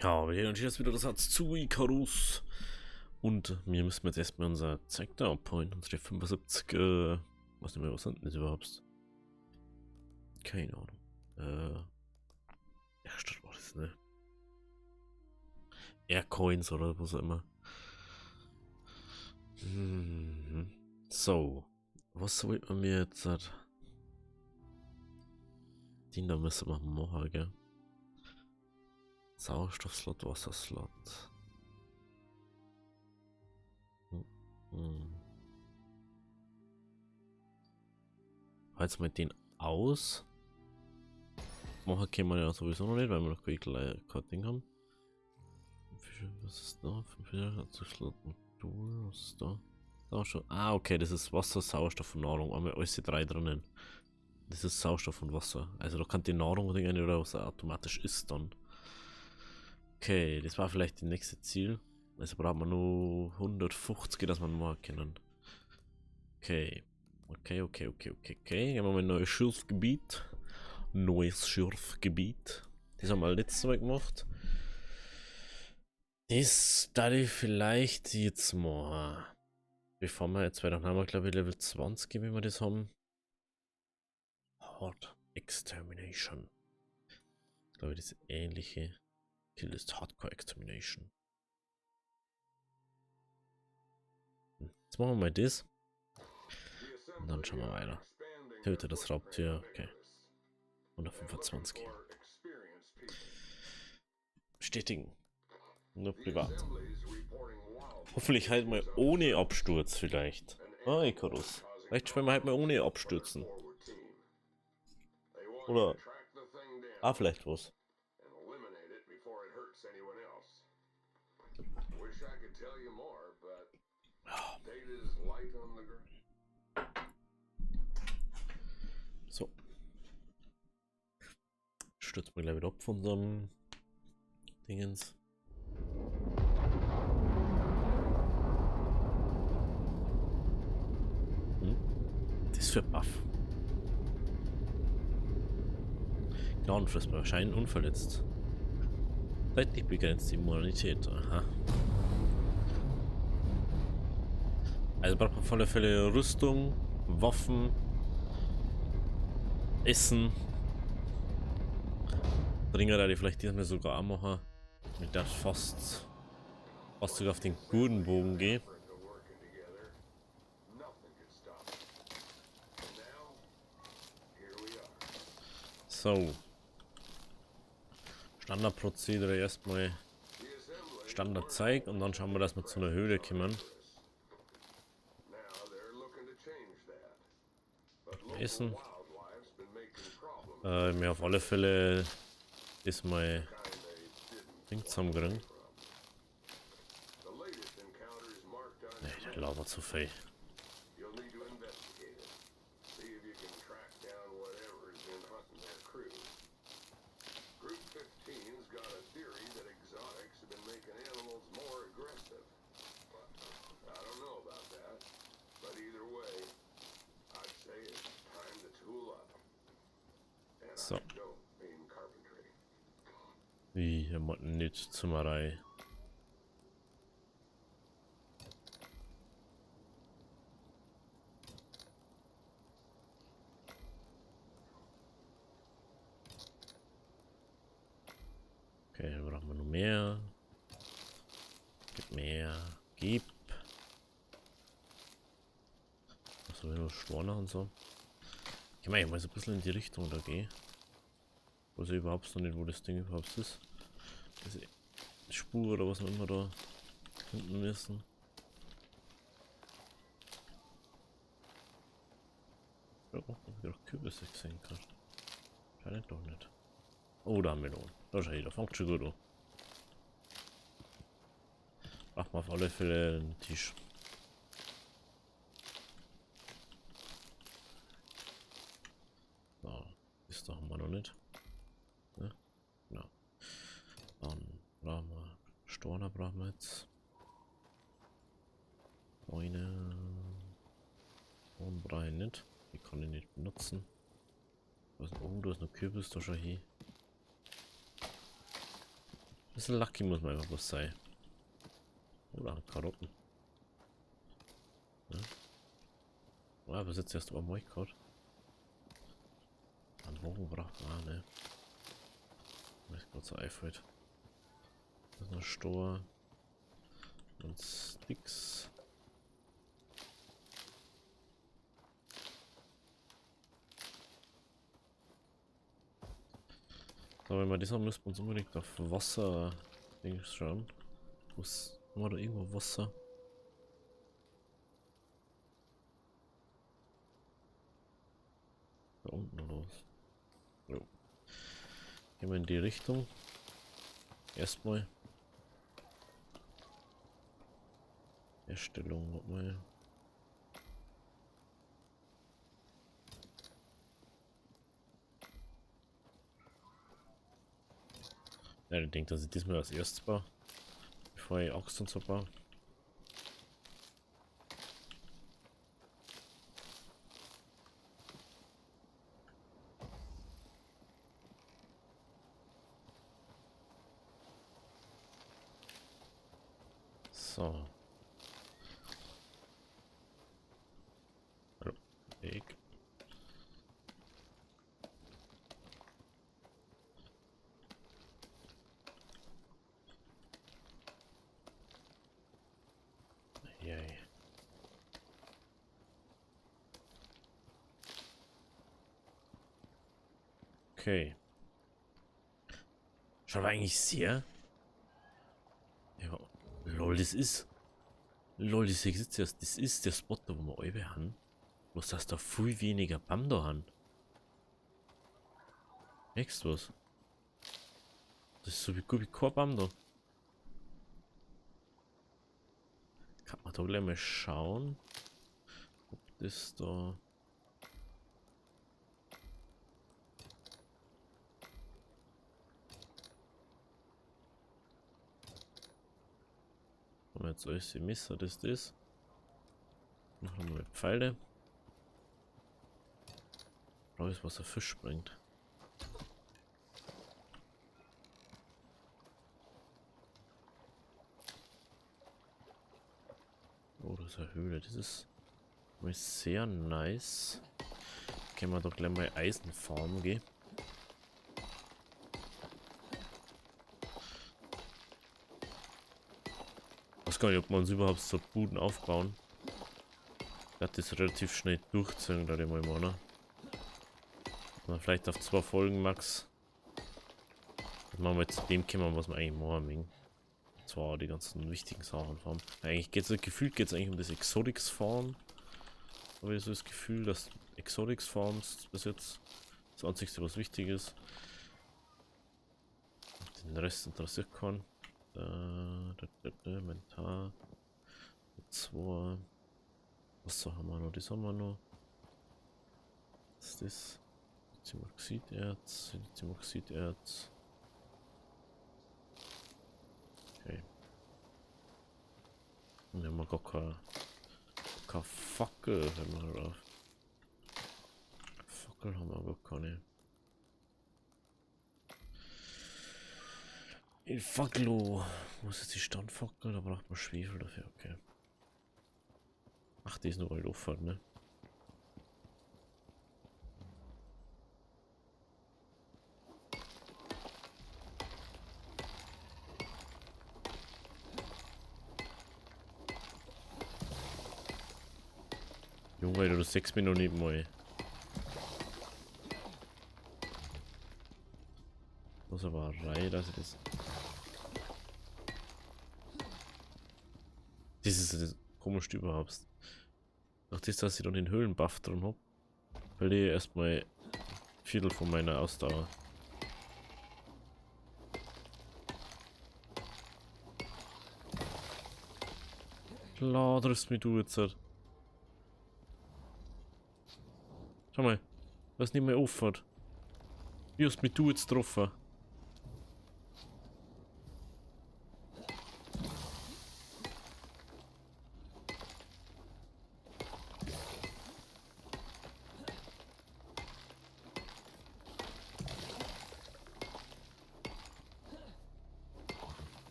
Ja, wir gehen jetzt wieder das Satz zu Icarus. Und wir müssen jetzt erstmal unser Zeug da abholen. Unsere 75, was nicht mehr, was sind das überhaupt? Keine Ahnung. Ja, statt war das, ne? Aircoins oder was auch immer. So. Was sollten wir jetzt? Den da müssen wir machen, gell? Sauerstoffslot, Wasserslot. Jetzt mal den aus. Machen können wir ja sowieso noch nicht, weil wir noch kein Ding haben. Was ist da? 5 Slot Modul, was ist da? Da schon. Ah, okay, das ist Wasser, Sauerstoff und Nahrung. Haben wir alles die drei drinnen. Das ist Sauerstoff und Wasser. Also da kann die Nahrung oder was er automatisch isst dann. Okay, das war vielleicht das nächste Ziel. Also brauchen wir nur 150, dass wir machen können. Okay. Okay. Gehen wir mal in ein neues Schürfgebiet. Neues Schürfgebiet. Das haben wir letztes Mal gemacht. Das da ich vielleicht jetzt mal. Bevor wir jetzt weiter haben wir glaube ich Level 20, wenn wir das haben. Hard Extermination. Ich glaube das ähnliche. Kill ist Hardcore Extermination. Jetzt machen wir mal das. Und dann schauen wir weiter. Töte das Raubtier. Okay. 125. Bestätigen. Nur privat. Hoffentlich halt mal ohne Absturz vielleicht. Ah, Icarus. Vielleicht spielen wir halt mal ohne Abstürzen. Oder. Ah, vielleicht was. So. Stürzen wir gleich wieder ab von unserem Dingens. Das ist für Buff. Gnadenfrist wahrscheinlich unverletzt. Zeitlich begrenzt Immunität. Aha. Also braucht man auf alle Fälle Rüstung, Waffen, Essen. Dringer, da die vielleicht diesmal sogar auch machen. Ich darf fast sogar auf den guten Bogen gehen. So. Standardprozedere erstmal Standard zeigen und dann schauen wir, dass wir zu einer Höhle kommen. Essen. Mir auf alle Fälle diesmal Ding zusammenkriegen. Ne, der labert zu viel. So. Wie, hier motten nicht Zimmerei. Okay, dann brauchen wir noch mehr. Gib mehr. Gib. Achso, nur Schwaner und so. Ich meine, ich mal so ein bisschen in die Richtung da gehe. Also überhaupt noch nicht, wo das Ding überhaupt ist. Diese Spur oder was auch immer da finden müssen. Ja, oh, wieder Kürbisse gesehen gerade. Scheint doch nicht. Oh, da haben wir noch. Da schau ich, da fängt schon gut an. Machen wir auf alle Fälle einen Tisch. So, das da haben wir noch nicht. Ja, genau. Dann brauchen wir Storner brauchen wir jetzt. Eine und Brei nicht. Die kann ich nicht benutzen. Oh, da ist noch Kürbis da schon hier. bisschen lucky muss man einfach was sein. Oder Karotten. Ja. Oh, aber jetzt erst mal mein Gott. Am Bogen braucht man, ne? Das ist gerade so einfällt. Das ist noch Stor. Und Sticks. So, wenn wir das haben, müssen wir uns unbedingt auf Wasser Dings schauen. Haben wir da irgendwo Wasser? Da unten oder was? Jo. Gehen wir in die Richtung. Erstmal. Erstellung, warte mal. Ja, ich denke, dass ich diesmal als erstes baue. Bevor ich Axt und so baue. So. Hallo. Weg. Yay. Okay. Schaut eigentlich sehr. Ja. Lol, das ist. Lol, das ist das ist der Spot, da wo wir alle haben. Bloß dass da viel weniger Bam da haben. Merkst du was? Das ist so wie gut wie kein Bam da. Kann man da gleich mal schauen, ob das da. Haben wir jetzt alles im Messer, das ist das. Noch einmal Pfeile. Alles, was ein Fisch bringt. Oh, das ist eine Höhle. Das ist mal sehr nice. Können wir doch gleich mal Eisen farmen gehen. Ich weiß gar nicht, ob wir uns überhaupt so Buden aufbauen. Ich werde das relativ schnell durchziehen, glaube ich mal, ne? Na, vielleicht auf 2 Folgen max. Dann machen wir jetzt zu dem kommen, was wir eigentlich machen. Zwar die ganzen wichtigen Sachen farmen. Eigentlich geht es, gefühlt geht es eigentlich um das Exotics Farm. Aber ich so das Gefühl, dass Exotics Farms bis jetzt das einzige, was wichtig ist. Den Rest interessiert keinen. Inventar. 2. Was haben wir noch? Das haben wir noch. Was ist das? Lithiumoxiderz. Lithiumoxiderz. Okay. Und wir haben gar keine Fackel. Wenn wir drauf. Fackel haben wir gar keine. In Facklo. Wo ist jetzt die Standfackel? Da braucht man Schwefel dafür, okay. Ach, die ist nur mal Luftfahrt, ne? Junge, du sagst mir noch nicht mal. Muss aber rein, dass ich das. Das ist das komischste überhaupt. Nach das, dass ich dann den Höhlenbuff drin hab, verliere ich erstmal Viertel von meiner Ausdauer. Klar, triffst mich du jetzt halt. Schau mal, was nicht mehr auffährt. Wie hast mich du jetzt getroffen?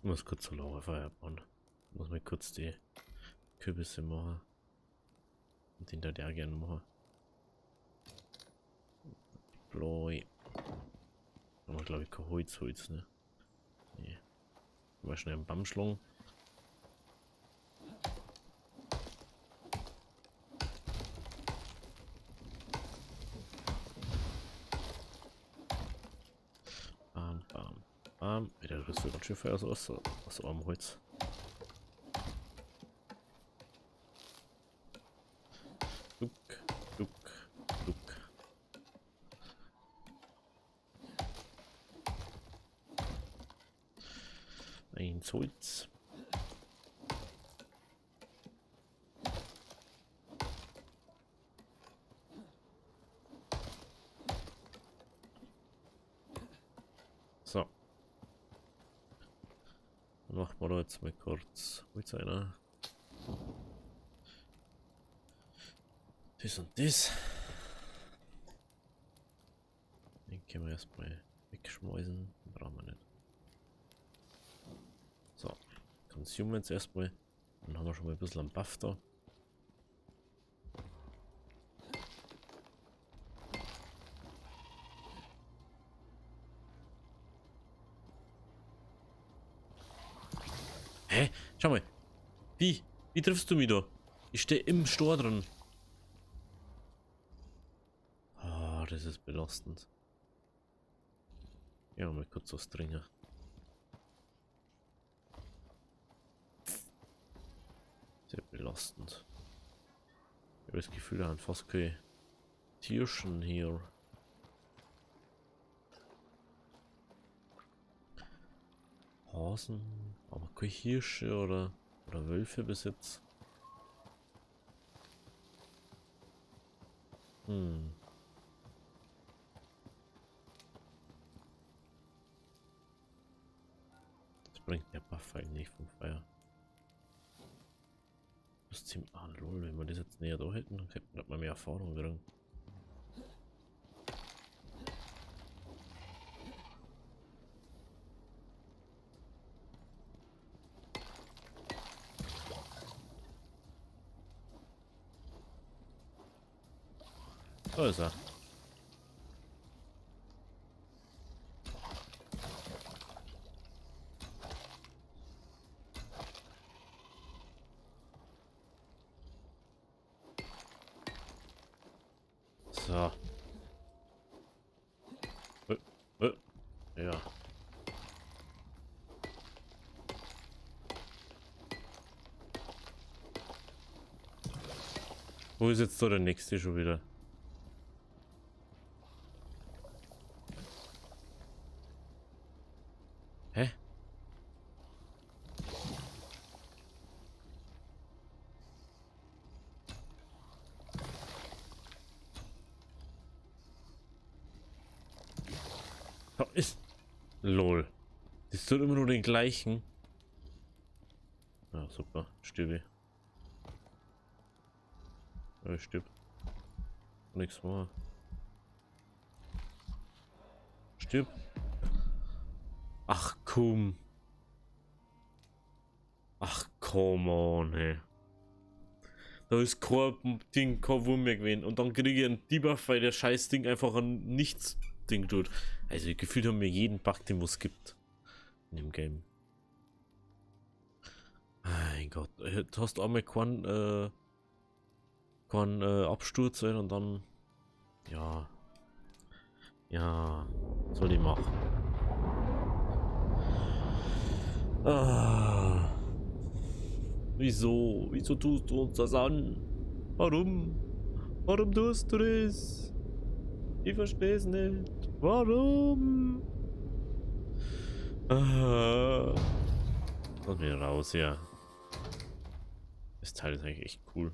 Ich muss kurz so lange Feuer bauen. Ich muss mal kurz die Kürbisse machen. Und den da der gerne machen. Bloi. Aber glaube ich kein Holz, ne? Nee. Mal schnell einen Baum schlagen. Bam, bam, bam. Wieder das wird ganz schön Feuer aus armem Holz. Duck, duck, duck. Ein Holz. So. Dann machen wir da jetzt mal kurz Holz einer. Das und das. Den können wir erstmal wegschmeißen. Den brauchen wir nicht. So. Consume jetzt erstmal. Dann haben wir schon mal ein bisschen einen Buff da. Hä? Schau mal. Wie triffst du mich da? Ich stehe im Stor drin. Ah, das ist belastend. Ja, mal kurz was trinken. Sehr belastend. Ich habe das Gefühl, da haben fast keine Tierchen hier. Hasen, aber keine Hirsche oder Wölfe bis jetzt. Hm. Das bringt der Buff eigentlich vom Feuer. Das ziemlich. Ah, lol, wenn wir das jetzt näher da hätten, dann hätten wir mehr Erfahrung drin. Da ist er. So. Ja. Wo ist jetzt da der nächste schon wieder? Hä? Da ist. Lol. Das tut immer nur den gleichen. Ja, super. Stirb. Ja, stirb. Nichts mehr. Stirb. Ach komm. Ach come on, hey. Da ist kein Ding, kein Wurm mehr gewesen. Und dann kriege ich einen Debuff, weil der scheiß Ding einfach ein Nichts-Ding tut. Also gefühlt haben wir jeden Bug, den es gibt. In dem Game. Mein Gott. Du hast einmal keinen Absturz und dann. Ja. Ja. Soll ich machen. Ah. Wieso? Wieso tust du uns das an? Warum? Warum tust du das? Ich verstehe es nicht. Warum? Ah. Lass mich raus, ja. Das Teil ist eigentlich echt cool.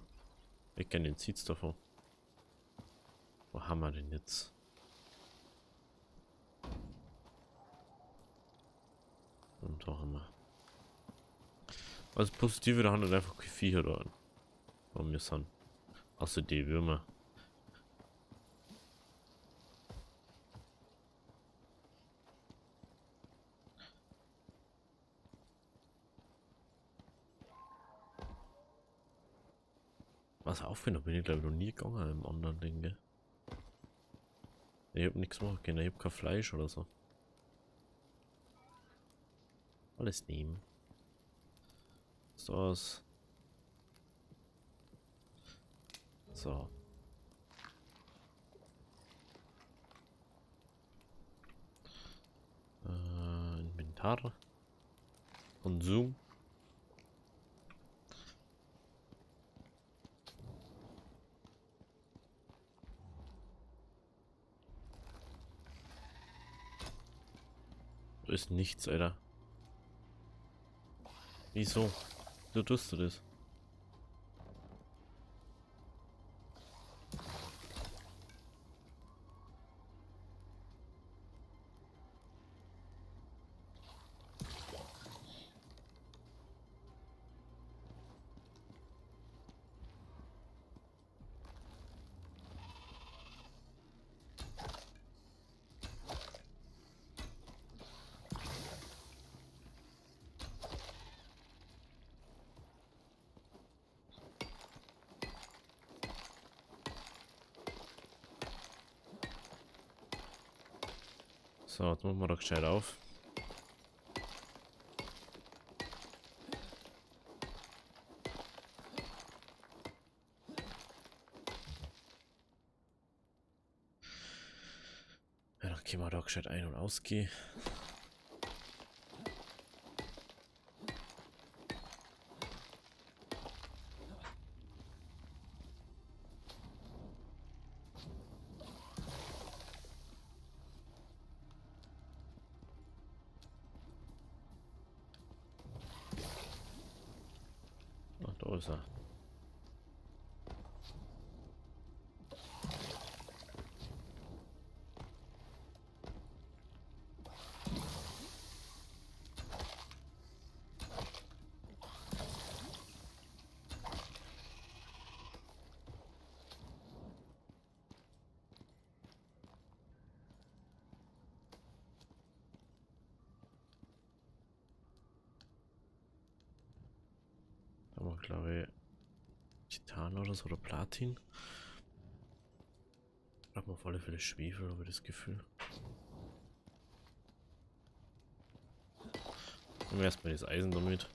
Ich kenne den Seeds davon. Wo haben wir denn jetzt? Und da haben wir. Also positive, da haben wir einfach keine Viecher da. Wo wir sind. Außer die Würmer. Was aufgenommen bin ich glaube ich noch nie gegangen im anderen Ding, gell? Ich hab nichts machen können, ich hab kein Fleisch oder so. Alles nehmen. So aus. So. Inventar. Konsum. Da ist nichts, Alter. Wieso? Wieso tust du das? So, jetzt machen wir doch gescheit auf. Ja, dann gehen wir da gescheit ein- und ausgehen. Ach, da ist er. Da haben wir glaube ich Titan oder so oder Platin. Brauchen wir auf alle Fälle Schwefel, habe ich das Gefühl. Nehmen wir erstmal das Eisen damit.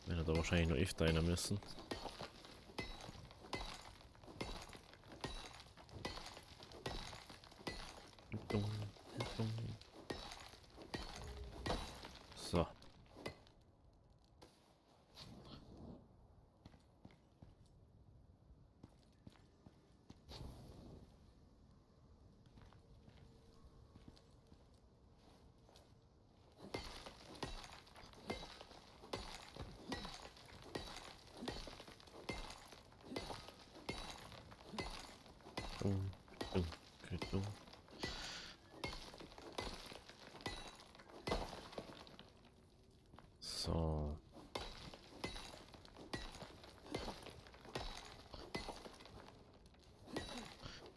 Wir werden da wahrscheinlich noch öfter rein müssen. So. Okay. So.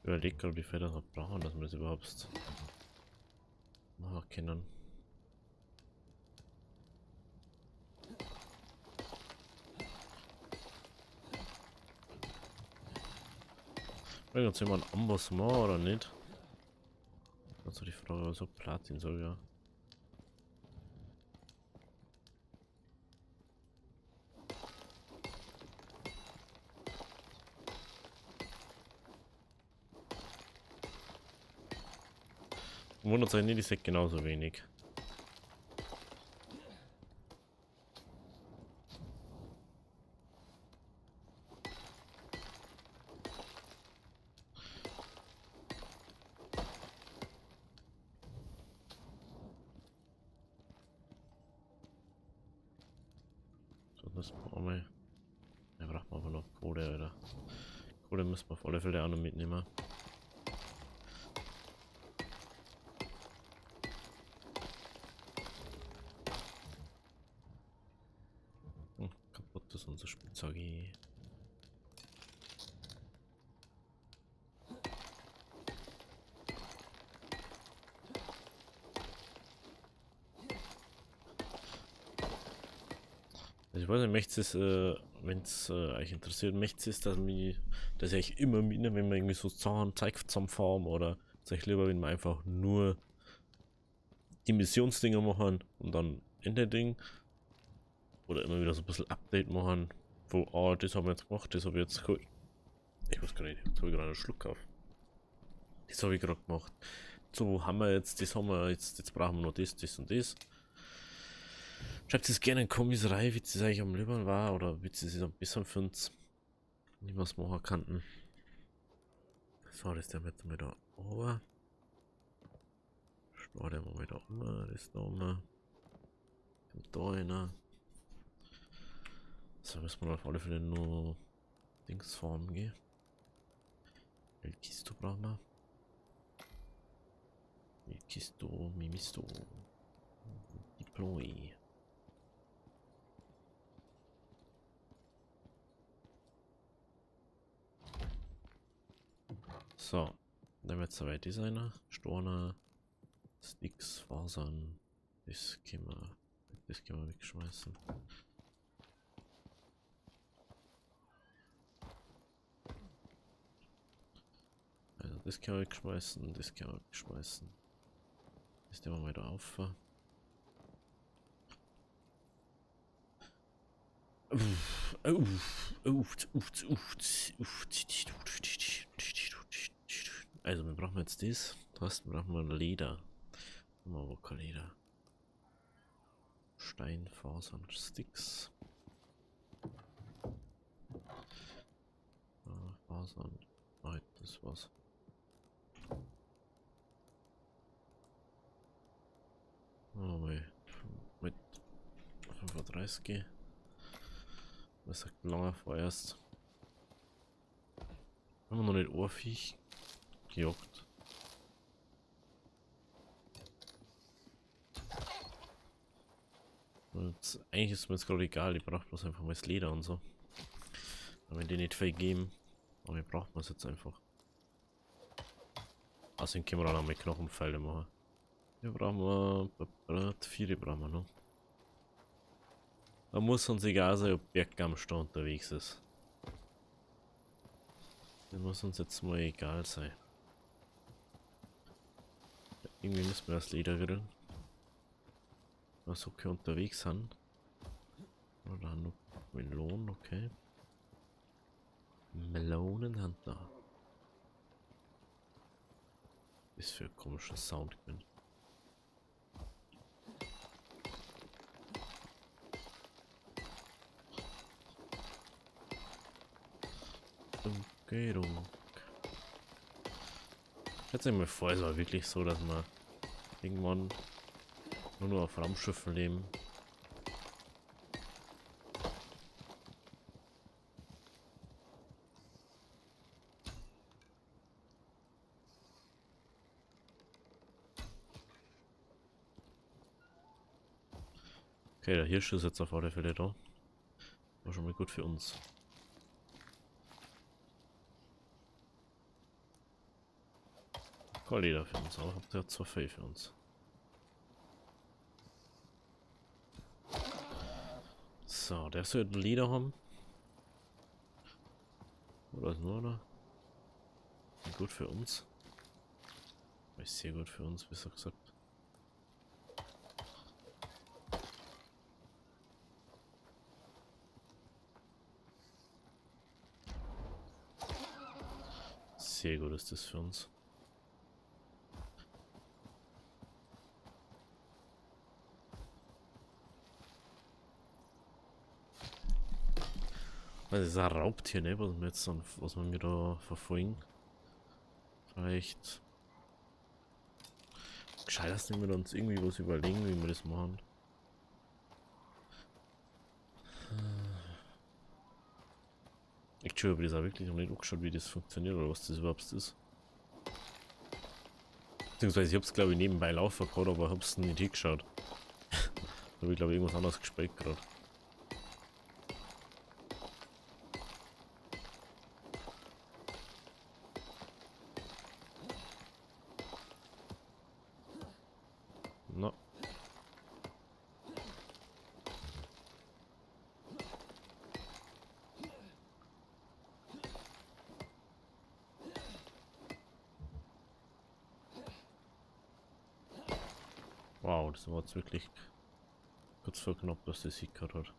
Überlegt gerade, wie viel das noch brauchen, dass wir das überhaupt machen können. Bringt uns jemand Amboss mehr oder nicht? Also die Frage, was so Platin soll, ja. Wundert euch nicht, ich sag genauso wenig. So, das brauchen wir. Ja, braucht man aber noch Kohle, oder? Kohle müssen wir auf alle Fälle auch noch mitnehmen. Kaputt ist unser Spielzeug. Also ich weiß nicht, möchtest du es wenn es euch interessiert, möchtet ist, dass ich euch immer mit, wenn wir irgendwie so Zeug zusammenfahren oder ist lieber, wenn wir einfach nur die Missionsdinger machen und dann Ende Ding oder immer wieder so ein bisschen Update machen, wo, das haben wir jetzt gemacht, das habe ich jetzt geholt. Ich weiß gar nicht, jetzt habe ich gerade einen Schluck auf. Das habe ich gerade gemacht. So haben wir jetzt, das haben wir jetzt brauchen wir noch das und das. Schreibt es gerne in Kommis rein, wie es euch am liebsten war oder wie es sich am besten findet. Wie wir es machen könnten. So, das der jetzt mal da oben. Schneiden wir mal da oben, das da oben. Kommt da rein. So, müssen wir auf alle Fälle nur Dings formen gehen. Kisto brauchen wir. Kisto, Mimisto. Deploy. So, dann wird es dabei Designer, Storner, Sticks, Fasern. Das können wir wegschmeißen. Also das können wir wegschmeißen, das können wir wegschmeißen. Das nehmen wir wieder auf. Also wir brauchen jetzt das. Das brauchen wir Leder. Mal wo kein Leder. Steinfasern, Sticks. Fasern. Nein, das war's. Oh, mit 35. Was sagt langer vorerst? Haben wir noch nicht Ohrviech gejagt. Und eigentlich ist mir jetzt gerade egal, ich brauche bloß einfach mal das Leder und so. Aber wenn die nicht vergeben, aber ich brauche es jetzt einfach. Außerdem können wir auch noch mit Knochenpfeile machen. Hier brauchen wir 4 brauchen wir noch. Da muss uns egal sein, ob Berggamster unterwegs ist. Das muss uns jetzt mal egal sein. Irgendwie müssen wir das Leder kriegen. Was okay unterwegs sind. Oder noch Melonen, okay. Melonen haben da. Was für ein komischer Sound gewesen. Okay, jetzt mir vor, es war wirklich so, dass wir irgendwann nur auf Raumschiffen leben. Okay, der Hirsch ist jetzt auf alle Fälle da. War schon mal gut für uns. Kein Leder für uns, aber habt ihr zwar Fell für uns. So, der sollte ein Leder haben. Oder ist nur, oder? Gut für uns. Ist sehr gut für uns, besser gesagt. Sehr gut ist das für uns. Das ist ein Raubtier, ne? Was wir mir da verfolgen. Vielleicht. Gescheit, dass wir uns irgendwie was überlegen, wie wir das machen. Ich habe das auch wirklich noch nicht angeschaut, wie das funktioniert oder was das überhaupt ist. Beziehungsweise ich habe es glaube ich nebenbei laufen gerade, aber habe es nicht hingeschaut. Da habe ich glaube ich irgendwas anderes gespielt gerade. Na. Wow, das war jetzt wirklich kurz vor knapp, dass das hickert hat.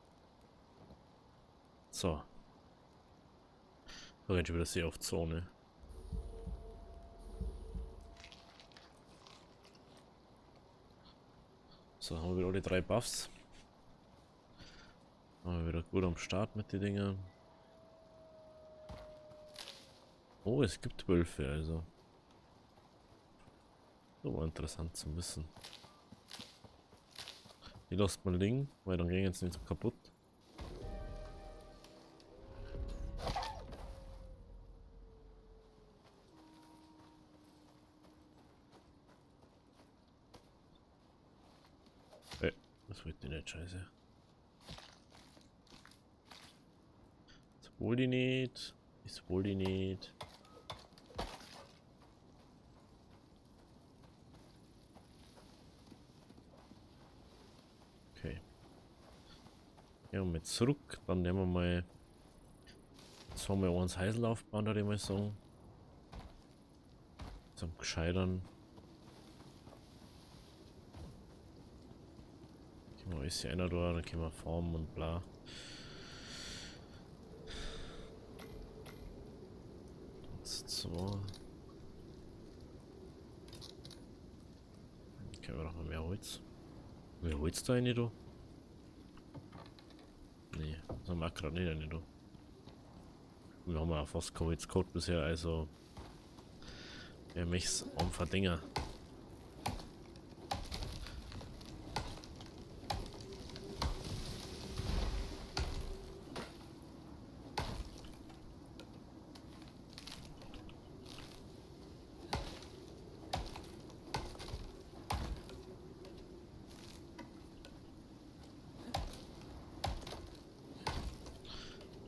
So. Da rennt schon wieder sehr auf Zone. So, haben wir wieder alle 3 Buffs. Haben wir wieder gut am Start mit den Dingen. Oh, es gibt Wölfe, also. Das war interessant zu wissen. Die lasst mal liegen, weil dann gehen jetzt nicht so kaputt. Das wird die nicht, scheiße. Das wohl die nicht. Ist wohl die nicht. Okay. Ja, und mit zurück. Dann nehmen wir mal. Jetzt haben wir uns Heisel aufgebaut, würde ich mal sagen. Zum Gescheitern. Gehen wir alles hier einer da, dann können wir farmen und bla. Jetzt so. Okay, wir brauchen mehr Holz. Mehr Holz da rein, du? Nee, das haben wir auch gerade nicht rein, du. Wir haben auch fast kein Holz gehabt bisher, also. Wer möcht's einfach Dinger.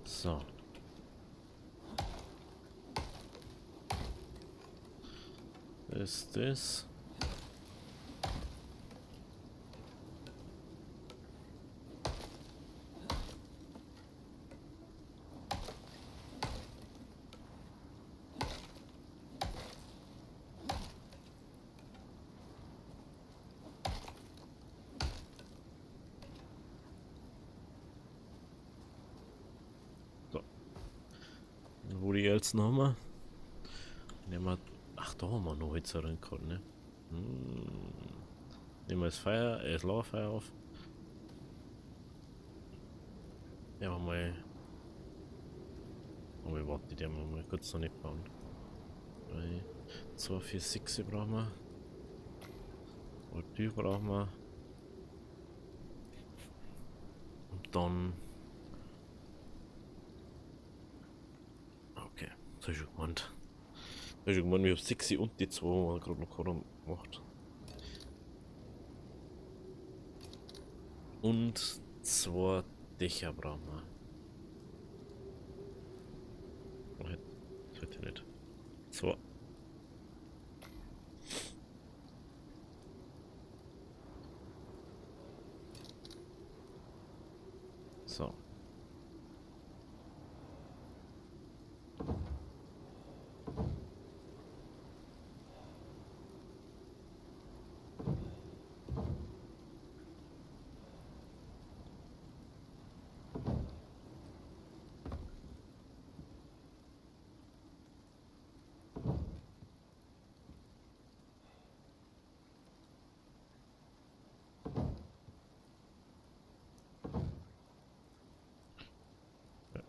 So. Ist das. So. Wo die jetzt nochmal? Nehmen wir. Ach, da haben wir noch Holz drin gehabt, ne? Nehmen wir das Lava-Feuer auf. Ja, mal. Oh, wir warten, die haben wir mal kurz noch nicht bauen. 3, 2, 4, 6 brauchen wir. Und die brauchen wir. Und dann. Okay, das ist schon gemeint. Das ist schon gemeint, wir haben 6 und die 2, die wir gerade noch gemacht. Und 2 Dächer brauchen wir. Heute nicht. 2. So. Ja.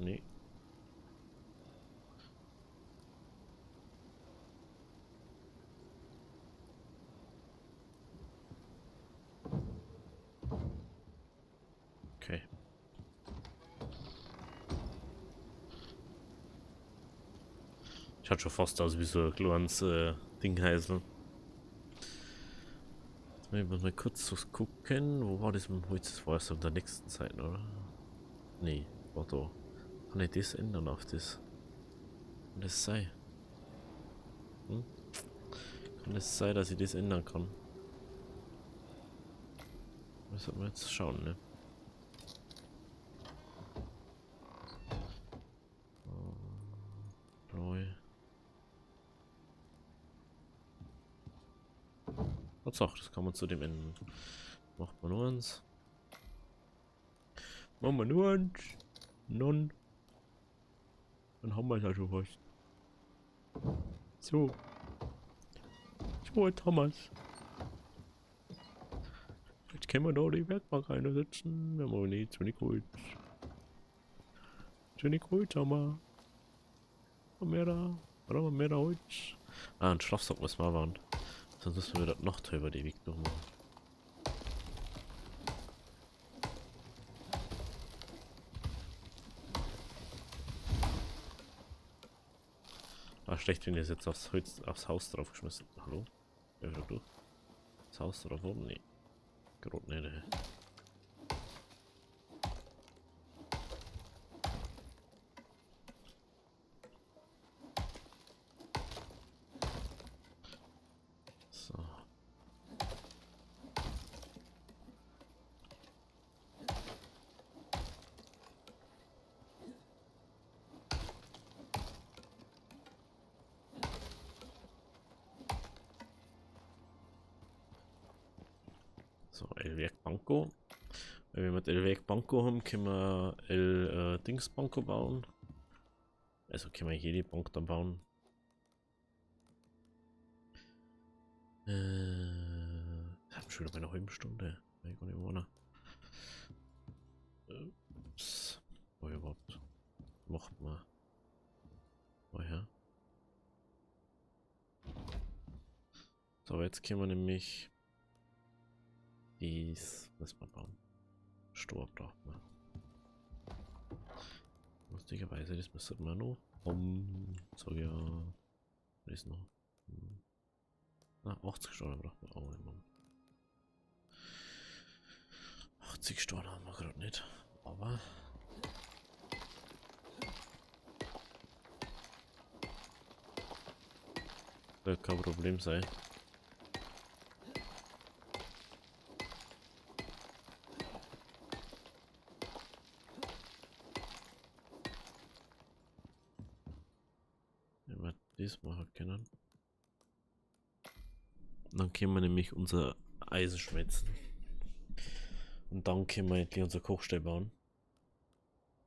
Nee. Okay. Schaut schon fast aus wie so ein kleines Dinghäusl. Jetzt muss ich mal kurz was gucken. Wo war das mit dem Holz? Das war erst auf der nächsten Seite, oder? Nee, war da. Kann ich das ändern auf das? Kann das sein? Hm? Kann das sein, dass ich das ändern kann? Müssen wir jetzt schauen, ne? Neu. Tatsache, das kann man zu dem ändern. Macht man nur eins. Machen wir nur eins. Non. Dann haben wir es ja schon fast. So. So, jetzt haben wir es. Jetzt können wir da die Werkbank einsetzen. Wenn wir nicht zu wenig Holz. Zu wenig Holz haben wir. Haben wir da? Oder haben wir da Holz? Ah, ein Schlafsack müssen wir waren. Sonst müssen wir das noch über die Weg durchmachen. Ah, schlecht, wenn ihr es jetzt aufs Haus draufgeschmissen. Hallo? Wer wieder durch? Das Haus drauf oben? Nee. Gerade nicht. So. So, El-Werk Banco. Wenn wir mit El-Werk Banco haben, können wir El-Dings Banco bauen. Also können wir jede Bank dann bauen. Ich habe schon wieder bei einer halben Stunde. Ich gar nicht wohnen. Ups. Oh, überhaupt. Macht man. Woher? So, jetzt können wir nämlich dies, was man bauen. Stor braucht man. Lustigerweise, das müsste man noch. So ja. Was ist noch? Na, 80 Stor braucht man auch immer. 80 Stor haben wir gerade nicht. Aber. Wird kein Problem sein. Wenn wir das machen können. Dann können wir nämlich unser Eisen schmelzen. Und dann können wir endlich unser Kochstell bauen.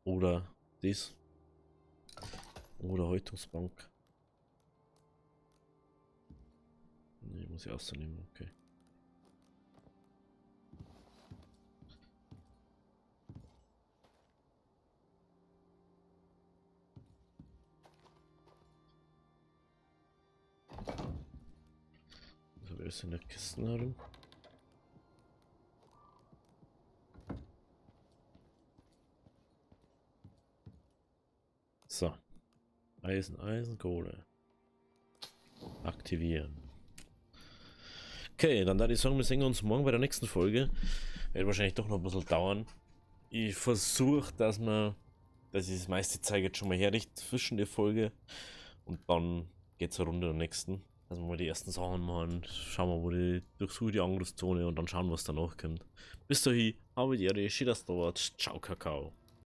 Oder das. Oder Häutungsbank. Ne, muss ich ausnehmen, okay. Also wer ist in der Kiste herum? So. Eisen, Eisen, Kohle. Aktivieren. Okay, dann würde ich sagen, wir sehen uns morgen bei der nächsten Folge. Wird wahrscheinlich doch noch ein bisschen dauern. Ich versuche, dass ich das meiste Zeit jetzt schon mal herrichte zwischen der Folge. Und dann geht es eine Runde der nächsten. Also mal die ersten Sachen machen. Schauen wir, durchsuche die Angriffszone und dann schauen, was danach kommt. Bis dahin, habe die Ehre, schön, dass du da warst. Ciao, Kakao.